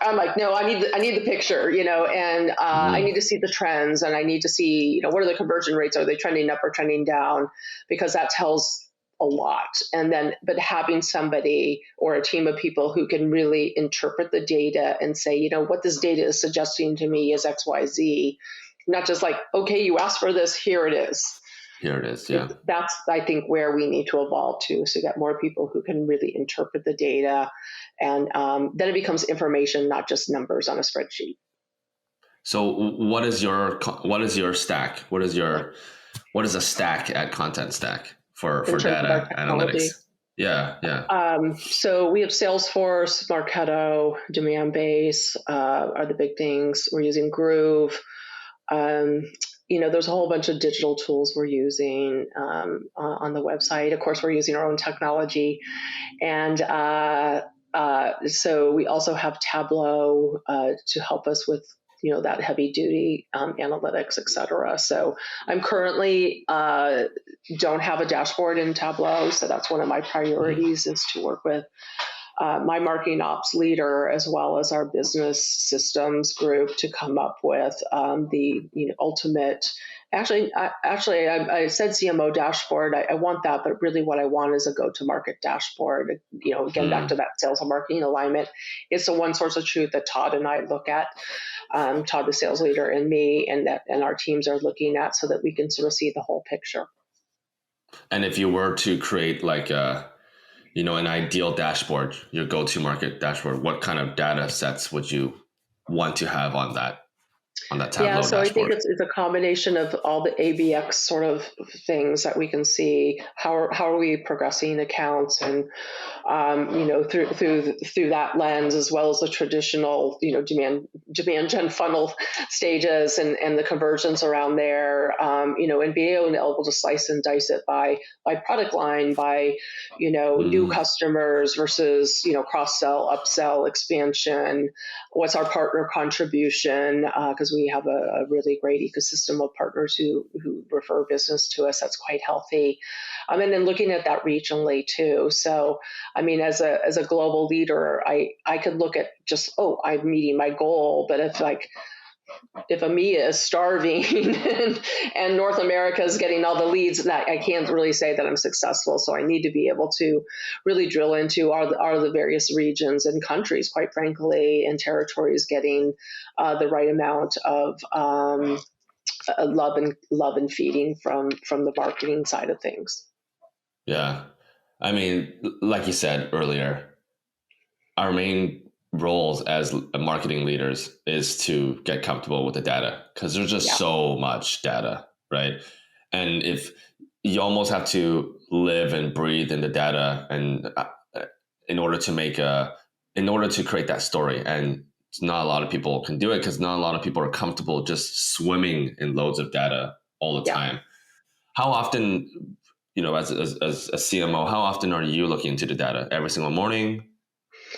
I'm like, no, I need the picture, and I need Mm. to see the trends, and I need to see, what are the conversion rates? Are they trending up or trending down? Because that tells a lot. And then, but having somebody or a team of people who can really interpret the data and say, what this data is suggesting to me is XYZ, not just like, okay, you asked for this, here it is. Here it is. Yeah. That's, I think, where we need to evolve to, so get more people who can really interpret the data. And then it becomes information, not just numbers on a spreadsheet. So what is your stack? What is a stack at Content Stack for In terms of our data analytics? technology. Yeah, yeah. So we have Salesforce, Marketo, Demandbase are the big things. We're using Groove. Um, there's a whole bunch of digital tools we're using on the website. Of course, we're using our own technology. And so we also have Tableau to help us with that heavy duty analytics, et cetera. So I'm currently don't have a dashboard in Tableau, so that's one of my priorities is to work with my marketing ops leader as well as our business systems group to come up with the ultimate. Actually, I said CMO dashboard. I want that, but really what I want is a go-to-market dashboard. Again, back to that sales and marketing alignment. It's the one source of truth that Todd and I look at. Todd, the sales leader, and me, and our teams are looking at, so that we can sort of see the whole picture. And if you were to create like an ideal dashboard, your go-to-market dashboard, what kind of data sets would you want to have on that Yeah, Tableau so I think dashboard? it's a combination of all the ABX sort of things that we can see. How are we progressing accounts, and through that lens, as well as the traditional demand gen funnel stages and the conversions around there. And being able to slice and dice it by product line, by new Mm. customers versus cross sell, upsell, expansion. What's our partner contribution? Because we have a really great ecosystem of partners who refer business to us. That's quite healthy. And then looking at that regionally too. So, I mean, as a global leader, I could look at just, I'm meeting my goal, but if EMEA is starving and North America is getting all the leads, that I can't really say that I'm successful. So I need to be able to really drill into are the various regions and countries, quite frankly, and territories getting the right amount of love and feeding from the marketing side of things. Yeah. I mean, like you said earlier, our main roles as marketing leaders is to get comfortable with the data because there's just so much data, right? And if you almost have to live and breathe in the data, and in order to create that story, and not a lot of people can do it because not a lot of people are comfortable just swimming in loads of data all the time. How often, as a CMO, how often are you looking into the data? Every single morning,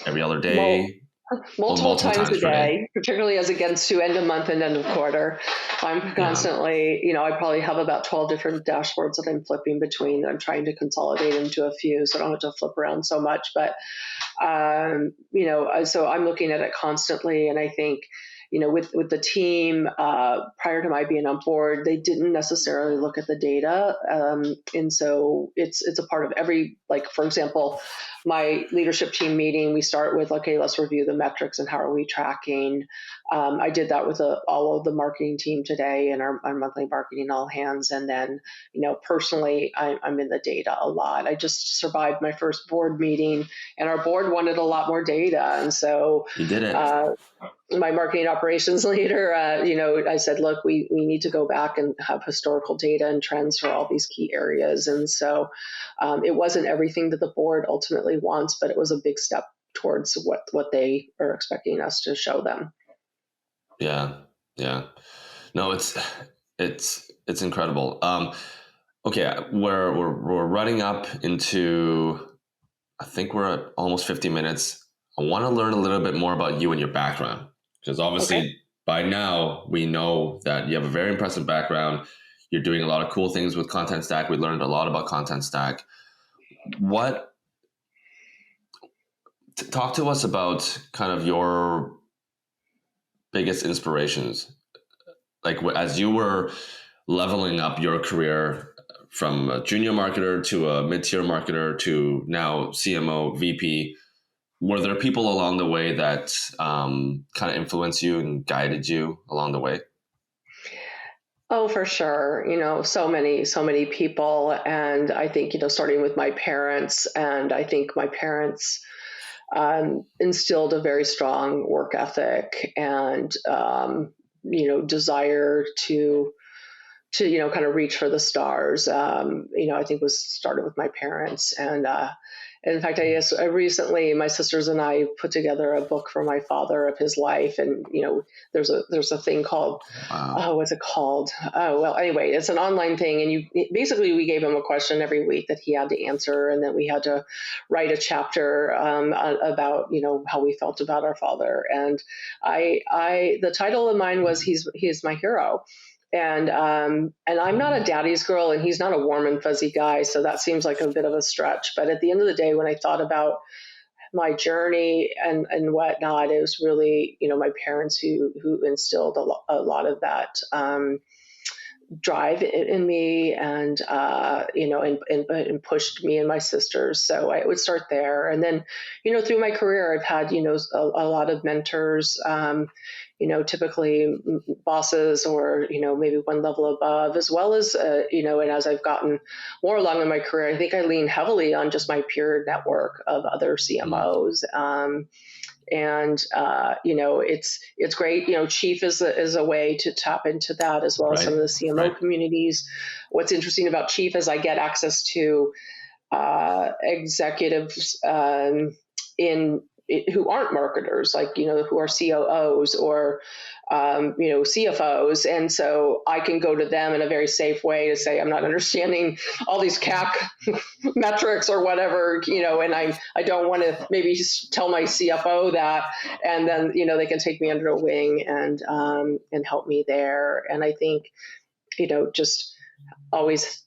every other Well, day, or multiple multiple times times a per day? day, particularly as it gets to end of month and end of quarter. I'm Yeah. constantly, I probably have about 12 different dashboards that I'm flipping between. I'm trying to consolidate into a few so I don't have to flip around so much. But, so I'm looking at it constantly. And I think, with the team prior to my being on board, they didn't necessarily look at the data, and so it's a part of every, like, for example, my leadership team meeting. We start with, okay, let's review the metrics and how are we tracking. I did that with all of the marketing team today and our monthly marketing all hands, and then personally, I'm in the data a lot. I just survived my first board meeting, and our board wanted a lot more data, and so You did it. my marketing operations leader, I said, look, we need to go back and have historical data and trends for all these key areas. And so it wasn't everything that the board ultimately wants, but it was a big step towards what they are expecting us to show them. Yeah. Yeah. No, it's incredible. Okay, we're running up into, I think we're at almost 50 minutes. I want to learn a little bit more about you and your background, because obviously Okay. by now we know that you have a very impressive background. You're doing a lot of cool things with Content Stack. We learned a lot about Content Stack. Talk to us about kind of your biggest inspirations, like as you were leveling up your career from a junior marketer to a mid-tier marketer to now CMO, VP. Were there people along the way that kind of influenced you and guided you along the way? Oh, for sure. So many people. And I think, starting with my parents, and I think my parents instilled a very strong work ethic and, desire to kind of reach for the stars. I think was started with my parents. And in fact, I guess I recently, my sisters and I put together a book for my father of his life. And, there's a thing called, Wow. oh, what's it called? Oh, well, anyway, it's an online thing. And basically, we gave him a question every week that he had to answer. And then we had to write a chapter about, how we felt about our father. And the title of mine was, he's my hero. And I'm not a daddy's girl, and he's not a warm and fuzzy guy, so that seems like a bit of a stretch. But at the end of the day, when I thought about my journey and whatnot, it was really my parents who instilled a lot of that drive in me, and and pushed me and my sisters. So I would start there, and then through my career, I've had a lot of mentors. Typically bosses or, maybe one level above, as well as, and as I've gotten more along in my career, I think I lean heavily on just my peer network of other CMOs. It's great. Chief is a way to tap into that, as well as some of Right. the CMO Right. communities. What's interesting about Chief is I get access to executives in who aren't marketers, like who are COOs or CFOs, and so I can go to them in a very safe way to say, I'm not understanding all these CAC metrics or whatever, and I don't want to maybe just tell my CFO that, and then they can take me under a wing and help me there. And I think just always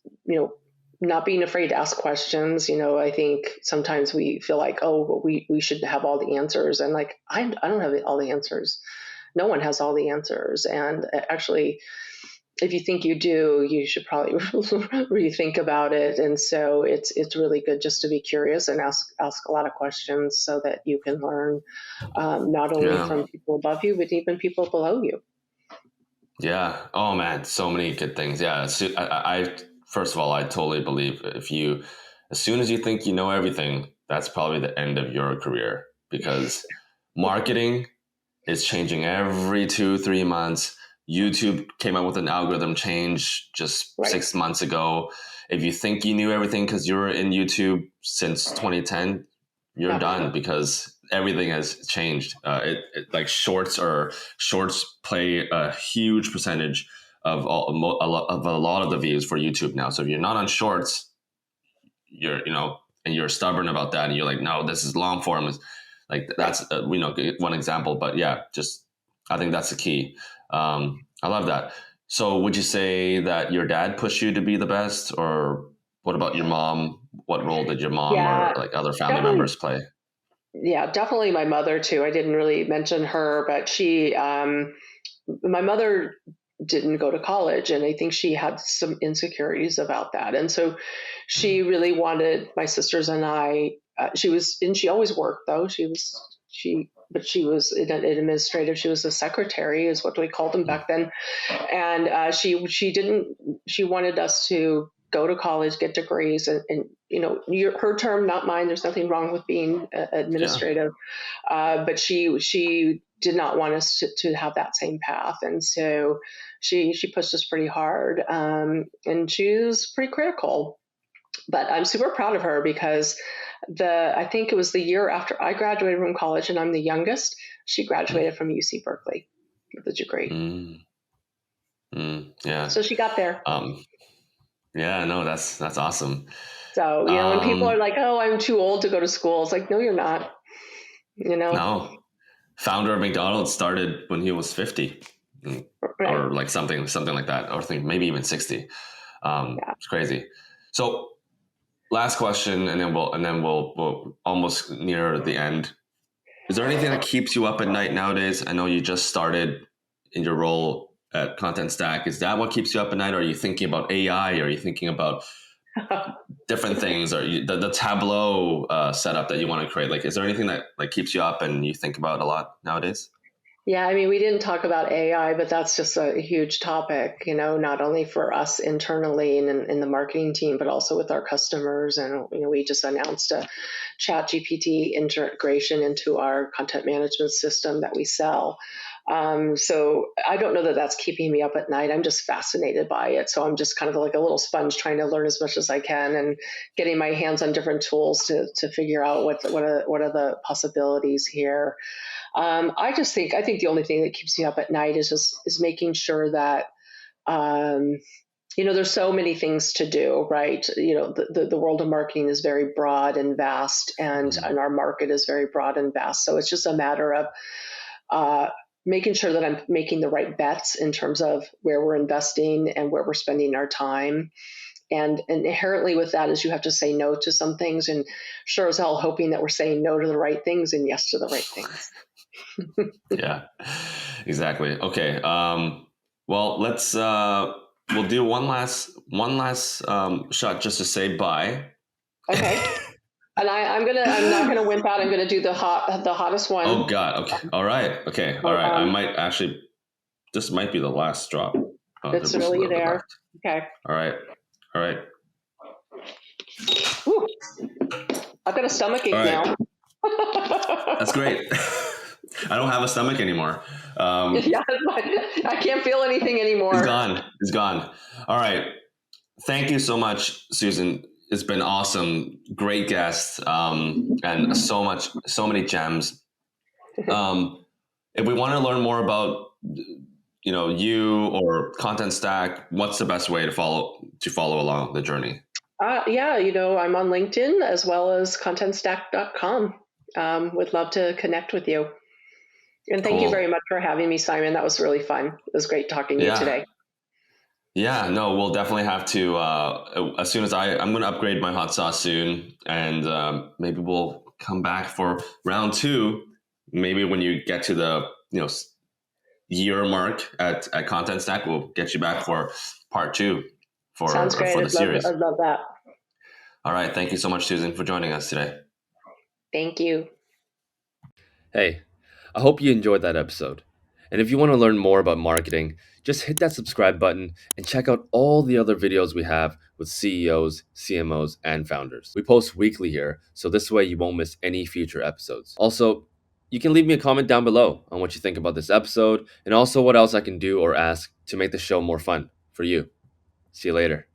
not being afraid to ask questions. I think sometimes we feel like, oh, well, we should have all the answers. And like, I don't have all the answers. No one has all the answers. And actually, if you think you do, you should probably rethink about it. And so it's really good just to be curious and ask a lot of questions so that you can learn not only Yeah. from people above you, but even people below you. Yeah. Oh man, so many good things. Yeah. I first of all, I totally believe as soon as you think you know everything, that's probably the end of your career, because marketing is changing every 2-3 months. YouTube came out with an algorithm change just Right. 6 months ago. If you think you knew everything because you're in YouTube since 2010, you're done, because everything has changed. Like shorts play a huge percentage of a lot of the views for YouTube now. So if you're not on shorts, and you're stubborn about that, and you're like, no, this is long form. Like that's one example, but yeah, just I think that's the key. I love that. So would you say that your dad pushed you to be the best, or what about your mom? What role did your mom or Yeah, like other family definitely. members play? Yeah, definitely my mother too. I didn't really mention her, but my mother didn't go to college, and I think she had some insecurities about that. And so she really wanted my sisters and I. She always worked though. But she was in an administrative. She was a secretary, is what we called them back then. And she didn't. She wanted us to go to college, get degrees, and her term, not mine. There's nothing wrong with being Yeah. administrative, but she did not want us to have that same path, and so she pushed us pretty hard, and she was pretty critical. But I'm super proud of her because I think it was the year after I graduated from college, and I'm the youngest. She graduated from UC Berkeley with a degree, Mm, yeah. so she got there. Um, yeah, no, that's awesome. So when people are Um, like, "Oh, I'm too old to go to school," it's like, no, you're not. You know, no, founder of McDonald's started when he was 50, right? or like something like that, or I think maybe even 60. Yeah. It's crazy. So last question, and then we'll almost near the end. Is there anything that keeps you up at night nowadays? I know you just started in your role at Content Stack. Is that what keeps you up at night? Or are you thinking about AI? Are you thinking about different things? Or the Tableau setup that you want to create? Like, is there anything that like keeps you up and you think about a lot nowadays? Yeah, I mean, we didn't talk about AI, but that's just a huge topic, not only for us internally and in the marketing team, but also with our customers. And, we just announced a chat GPT integration into our content management system that we sell. So I don't know that that's keeping me up at night. I'm just fascinated by it. So I'm just kind of like a little sponge trying to learn as much as I can and getting my hands on different tools to figure out what are the possibilities here. I think the only thing that keeps me up at night is making sure that um, there's so many things to do, right? The world of marketing is very broad and vast, and our market is very broad and vast. So it's just a matter of uh, making sure that I'm making the right bets in terms of where we're investing and where we're spending our time. And inherently with that is you have to say no to some things, and sure as hell hoping that we're saying no to the right things and yes to the right things. Yeah, exactly. Okay. Well, we'll do one last shot just to say bye. Okay. And I'm not gonna wimp out. I'm gonna do the hottest Oh one. God. Okay. All right. Okay. All So, right. I might actually. This might be the last drop. Oh, it's there's just a really little bit there. left. Okay. All right. All right. Whew. I've got a stomach All ache right. now. That's great. I don't have a stomach anymore. Yeah, I can't feel anything It's anymore. gone. It's gone. All right. Thank you so much, Susan. It's been awesome. Great guest. And so many gems. If we want to learn more about you or Content Stack, what's the best way to follow along the journey? Yeah, I'm on LinkedIn as well as contentstack.com. Would love to connect with you. And thank you very Cool. much for having me, Simon. That was really fun. It was great talking to you Yeah. today. Yeah, no, we'll definitely have to. As soon as I'm going to upgrade my hot sauce soon, and maybe we'll come back for round two. Maybe when you get to the year mark at Content Stack, we'll get you back for part two Sounds great. for the series. I'd love that. All right, thank you so much, Susan, for joining us today. Thank you. Hey, I hope you enjoyed that episode. And if you want to learn more about marketing, just hit that subscribe button and check out all the other videos we have with CEOs, CMOs, and founders. We post weekly here, so this way you won't miss any future episodes. Also, you can leave me a comment down below on what you think about this episode and also what else I can do or ask to make the show more fun for you. See you later.